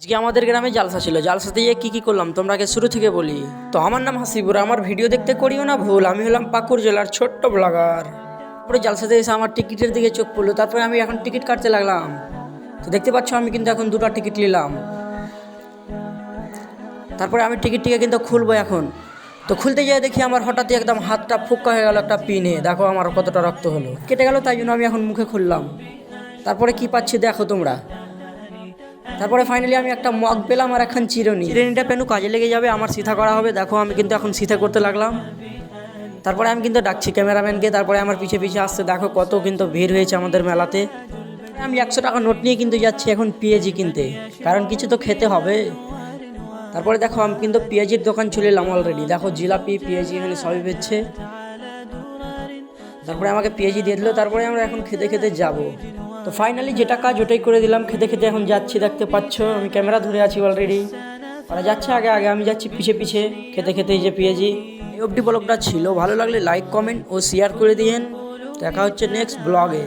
আজকে আমাদের গ্রামে জালসা ছিল। জালসাতে গিয়ে কী করলাম তোমরা আগে শুরু থেকে বলি। তো আমার নাম হাসিবুর, আমার ভিডিও দেখতে করিও না ভুল। আমি হলাম পাকুড় জেলার ছোট্ট ব্লগার। তারপরে জালসাতে এসে আমার টিকিটের দিকে চোখ পড়লো, তারপরে আমি এখন টিকিট কাটতে লাগলাম। তো দেখতে পাচ্ছ আমি কিন্তু এখন দুটো টিকিট নিলাম। তারপরে আমি টিকিটটিকে কিন্তু খুলবো এখন। তো খুলতে গিয়ে দেখি আমার হঠাৎই একদম হাতটা ফুক্কা হয়ে গেল একটা পিনে। দেখো আমার কতটা রক্ত হলো, কেটে গেল, তাই জন্য আমি এখন মুখে খুললাম। তারপরে কি পাচ্ছি দেখো তোমরা। তারপরে ফাইনালি আমি একটা মগ পেলাম আর এখন চিরুনিটা পেনু কাজে লেগে যাবে, আমার সিথা করা হবে। দেখো আমি কিন্তু এখন সিথা করতে লাগলাম। তারপরে আমি কিন্তু ডাকছি ক্যামেরাম্যানকে, তারপরে আমার পিছে পিছে আসছে। দেখো কত কিন্তু ভিড় হয়েছে আমাদের মেলাতে। আমি 100 টাকা নোট নিয়ে কিন্তু যাচ্ছি এখন পেঁয়াজি কিনতে, কারণ কিছু তো খেতে হবে। তারপরে দেখো আমি কিন্তু পেঁয়াজির দোকান চলে এলাম অলরেডি। দেখো জিলাপি পেঁয়াজি এখানে সবই বেচছে। তারপরে আমাকে পেঁয়াজি দিয়ে দিল, তারপরে আমরা এখন খেতে খেতে যাব। তো ফাইনালি যেটা কাজ ওটাই করে দিলাম, খেতে খেতে এখন যাচ্ছি। দেখতে পাচ্ছ আমি ক্যামেরা ধরে আছি অলরেডি। ওরা যাচ্ছে আগে আগে, আমি যাচ্ছি পিছে পিছে খেতে খেতে। এই যে পেঁয়াজি। এই অবধি ব্লগটা ছিল, ভালো লাগলে লাইক কমেন্ট ও শেয়ার করে দিয়েন। দেখা হচ্ছে নেক্সট ব্লগে।